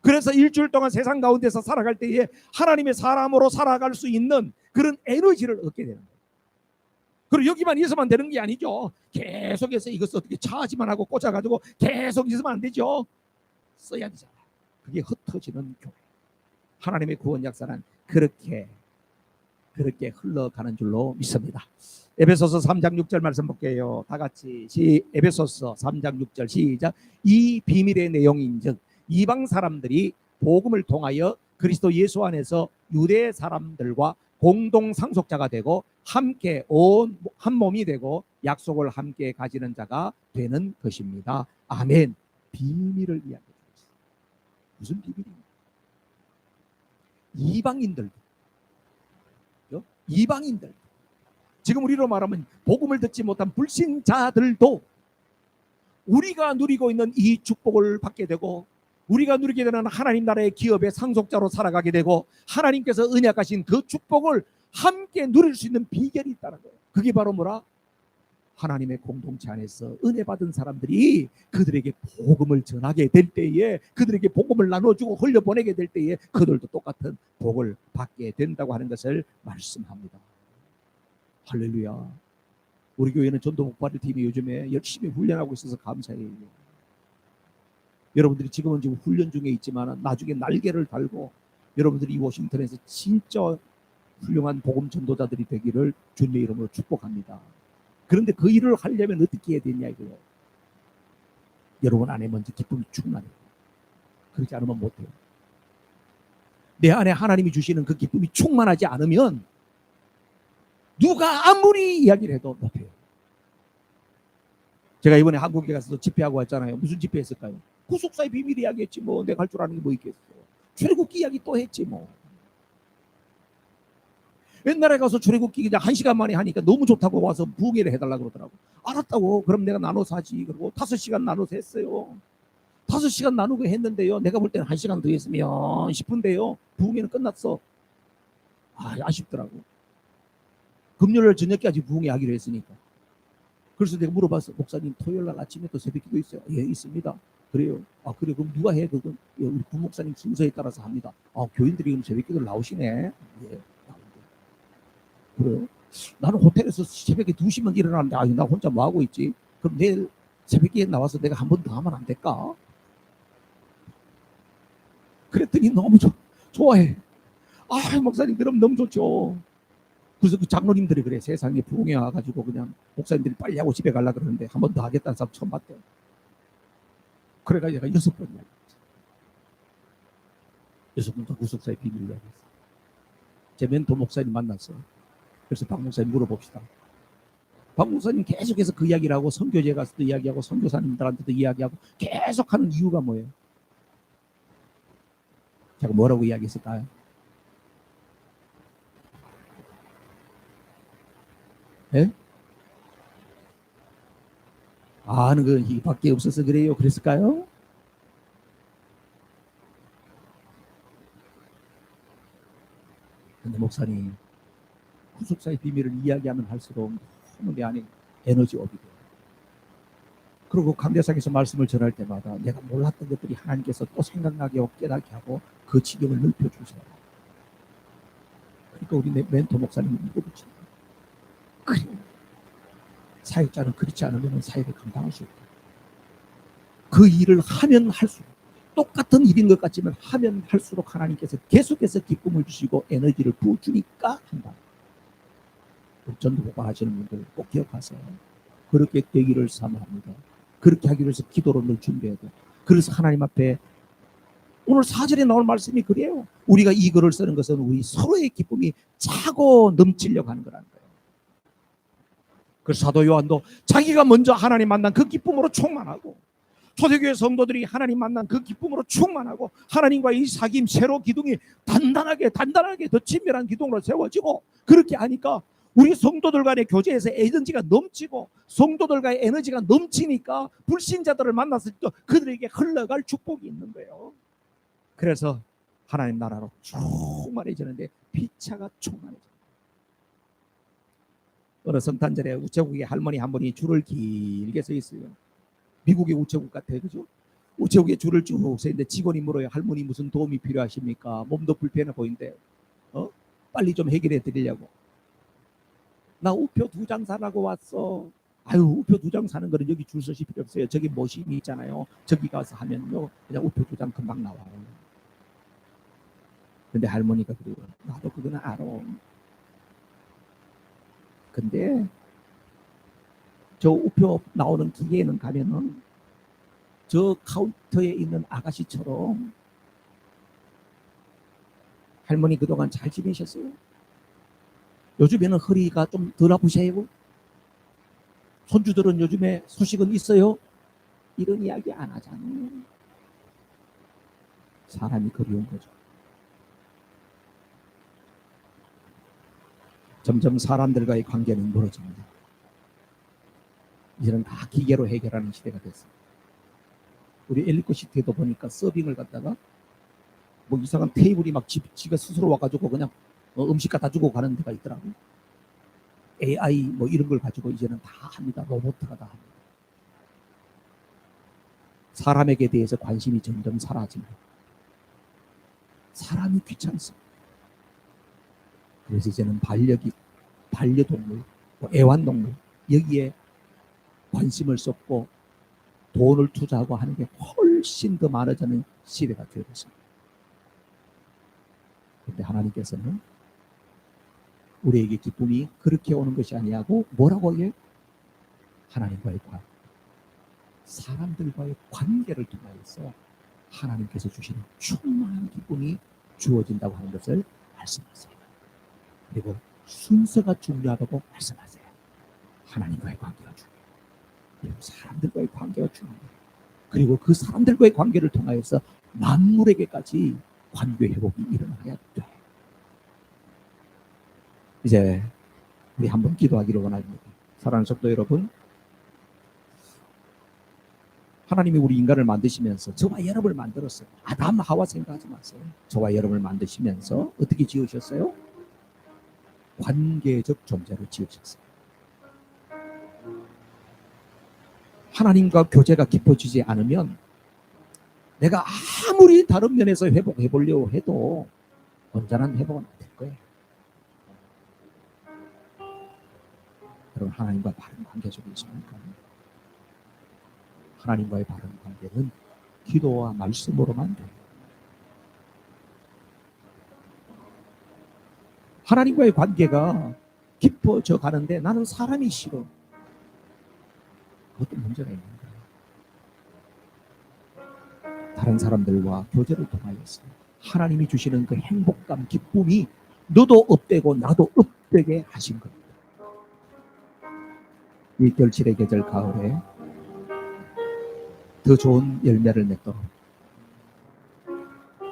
그래서 일주일 동안 세상 가운데서 살아갈 때에 하나님의 사람으로 살아갈 수 있는 그런 에너지를 얻게 되는 거예요. 그리고 여기만 있으면 되는 게 아니죠. 계속해서 이것을 어떻게 차지만 하고 꽂아가지고 계속 있으면 안 되죠. 써야 되잖아요. 그게 흩어지는 교회. 하나님의 구원 역사는 그렇게 흘러가는 줄로 믿습니다. 에베소서 3장 6절 말씀 볼게요. 다 같이 에베소서 3장 6절 시작. 이 비밀의 내용인즉 이방 사람들이 복음을 통하여 그리스도 예수 안에서 유대 사람들과 공동 상속자가 되고 함께 온 한 몸이 되고 약속을 함께 가지는 자가 되는 것입니다. 아멘. 비밀을 이야기해 주셨어요. 무슨 비밀입니까? 이방인들, 지금 우리로 말하면 복음을 듣지 못한 불신자들도 우리가 누리고 있는 이 축복을 받게 되고 우리가 누리게 되는 하나님 나라의 기업의 상속자로 살아가게 되고 하나님께서 은약하신 그 축복을 함께 누릴 수 있는 비결이 있다는 거예요. 그게 바로 뭐라? 하나님의 공동체 안에서 은혜 받은 사람들이 그들에게 복음을 전하게 될 때에, 그들에게 복음을 나눠주고 흘려보내게 될 때에 그들도 똑같은 복을 받게 된다고 하는 것을 말씀합니다. 할렐루야. 우리 교회는 전도 목발을 팀이 요즘에 열심히 훈련하고 있어서 감사해요. 여러분들이 지금은 지금 훈련 중에 있지만 나중에 날개를 달고 여러분들이 이 워싱턴에서 진짜 훌륭한 복음 전도자들이 되기를 주님의 이름으로 축복합니다. 그런데 그 일을 하려면 어떻게 해야 되냐 이거예요. 여러분 안에 먼저 기쁨이 충만해요. 그렇지 않으면 못해요. 내 안에 하나님이 주시는 그 기쁨이 충만하지 않으면 누가 아무리 이야기를 해도 못해요. 제가 이번에 한국에 가서 집회하고 왔잖아요. 무슨 집회 했을까요? 구속사의 비밀 이야기했지 뭐. 내가 할 줄 아는 게 뭐 있겠어. 출애굽기 이야기 또 했지 뭐. 옛날에 가서 출애굽기 그냥 1시간 만에 하니까 너무 좋다고 와서 부흥회를 해달라고 그러더라고. 알았다고. 그럼 내가 나눠서 하지. 그리고 5시간 나눠서 했어요. 5시간 나누고 했는데요. 내가 볼 때는 1시간 더 했으면 싶은데요. 부흥회는 끝났어. 아쉽더라고. 금요일 저녁까지 부흥회 하기로 했으니까. 그래서 내가 물어봤어. 목사님 토요일 날 아침에 또 새벽기도 있어요? 예, 있습니다. 그래요. 그래. 그럼 누가 해? 그건 우리 부목사님 순서에 따라서 합니다. 교인들이 그럼 새벽기도를 나오시네. 예. 그래요? 나는 호텔에서 새벽에 2시면 일어나는데 나 혼자 뭐 하고 있지? 그럼 내일 새벽에 나와서 내가 한 번 더 하면 안 될까? 그랬더니 너무 좋아해. 목사님 그럼 너무 좋죠. 그래서 그 장로님들이 그래. 세상에 부흥회 와가지고 그냥 목사님들이 빨리 하고 집에 가려고 그러는데 한 번 더 하겠다는 사람 처음 봤대요. 그래가지고 내가 6번 이야기했어. 6번 구속사의 비밀을 이야기했어. 제 멘토 목사님 만났어요. 그래서 박 목사님 물어봅시다. 박 목사님 계속해서 그 이야기를 하고 선교제 가서도 이야기하고 선교사님들한테도 이야기하고 계속 하는 이유가 뭐예요? 제가 뭐라고 이야기했을까요? 예? 아는 건 이밖에 없어서 그래요. 그랬을까요? 근데 목사님 구속사의 비밀을 이야기하면 할수록 너무 내 안에 에너지업이 돼요. 그리고 강대상에서 말씀을 전할 때마다 내가 몰랐던 것들이 하나님께서 또 생각나게 하고 깨닫게 하고 그 지경을 넓혀주세요. 그러니까 우리 멘토 목사님이 물어보죠. 그래. 사역자는 그렇지 않으면 사역을 감당할 수 없다. 그 일을 하면 할수록 똑같은 일인 것 같지만 하면 할수록 하나님께서 계속해서 기쁨을 주시고 에너지를 부어주니까 한다. 전도가 하시는 분들 꼭 기억하세요. 그렇게 되기를 사모합니다. 그렇게 하기 위해서 기도로 늘 준비해야 돼. 그래서 하나님 앞에 오늘 4절에 나올 말씀이 그래요. 우리가 이 글을 쓰는 것은 우리 서로의 기쁨이 차고 넘치려고 하는 거라는 거예요. 그래서 사도 요한도 자기가 먼저 하나님 만난 그 기쁨으로 충만하고, 초대교회 성도들이 하나님 만난 그 기쁨으로 충만하고, 하나님과의 이 사귐 새로 기둥이 단단하게 더 친밀한 기둥으로 세워지고, 그렇게 하니까 우리 성도들 간의 교제에서 에너지가 넘치고, 성도들과의 에너지가 넘치니까 불신자들을 만났을 때 그들에게 흘러갈 축복이 있는 거예요. 그래서 하나님 나라로 충만해지는데 피차가 충만해져요. 어느 성탄절에 우체국에 할머니 한 분이 줄을 길게 서 있어요. 미국의 우체국 같아요, 그죠? 우체국에 줄을 쭉 서 있는데 직원이 물어요. 할머니 무슨 도움이 필요하십니까? 몸도 불편해 보이는데 빨리 좀 해결해 드리려고. 나 우표 2장 사라고 왔어. 아유, 우표 2장 사는 거는 여기 줄 서실 필요 없어요. 저기 모심이 있잖아요. 저기 가서 하면요, 그냥 우표 2장 금방 나와요. 근데 할머니가 그래요. 나도 그거는 알아. 근데 저 우표 나오는 기계에는 가면은 저 카운터에 있는 아가씨처럼, 할머니 그동안 잘 지내셨어요? 요즘에는 허리가 좀 덜 아프세요? 손주들은 요즘에 소식은 있어요? 이런 이야기 안 하잖아요. 사람이 그리운 거죠. 점점 사람들과의 관계는 멀어집니다. 이제는 다 기계로 해결하는 시대가 됐습니다. 우리 엘리코 시티에도 보니까 서빙을 갖다가 뭐 이상한 테이블이 막 지가 스스로 와가지고 그냥 음식 갖다 주고 가는 데가 있더라고요. AI 뭐 이런 걸 가지고 이제는 다 합니다. 로봇가 다 합니다. 사람에게 대해서 관심이 점점 사라집니다. 사람이 귀찮습니다. 그래서 이제는 반려동물, 애완동물, 여기에 관심을 쏟고 돈을 투자하고 하는 게 훨씬 더 많아지는 시대가 되었습니다. 그런데 하나님께서는 우리에게 기쁨이 그렇게 오는 것이 아니하고 뭐라고 해요? 하나님과의 관계, 사람들과의 관계를 통하여서 하나님께서 주시는 충만한 기쁨이 주어진다고 하는 것을 말씀하세요. 그리고 순서가 중요하다고 말씀하세요. 하나님과의 관계가 중요해요. 그리고 사람들과의 관계가 중요해요. 그리고 그 사람들과의 관계를 통하여서 만물에게까지 관계 회복이 일어나야 돼. 이제 우리 한번 기도하기를 원합니다. 사랑하는 성도 여러분, 하나님이 우리 인간을 만드시면서 저와 여러분을 만들었어요. 아담 하와 생각하지 마세요. 저와 여러분을 만드시면서 어떻게 지으셨어요? 관계적 존재로 지으셨어요. 하나님과 교제가 깊어지지 않으면 내가 아무리 다른 면에서 회복해 보려고 해도 온전한 회복은 안 될 거예요. 여러분, 하나님과 바른 관계 속에 있습니까? 하나님과의 바른 관계는 기도와 말씀으로만 돼요. 하나님과의 관계가 깊어져 가는데 나는 사람이 싫어. 그것도 문제가 있는 거예요. 다른 사람들과 교제를 통하여서 하나님이 주시는 그 행복감, 기쁨이 너도 업되고 나도 업되게 하신 겁니다. 이 결실의 계절 가을에 더 좋은 열매를 맺도록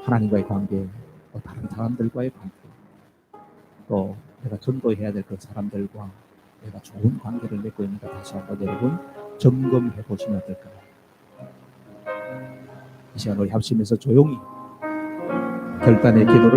하나님과의 관계, 또 다른 사람들과의 관계, 또 내가 전도해야 될 그 사람들과 내가 좋은 관계를 맺고 있는가 다시 한번 여러분 점검해 보시면 어떨까요? 이 시간 우리 합심해서 조용히 결단의 기도를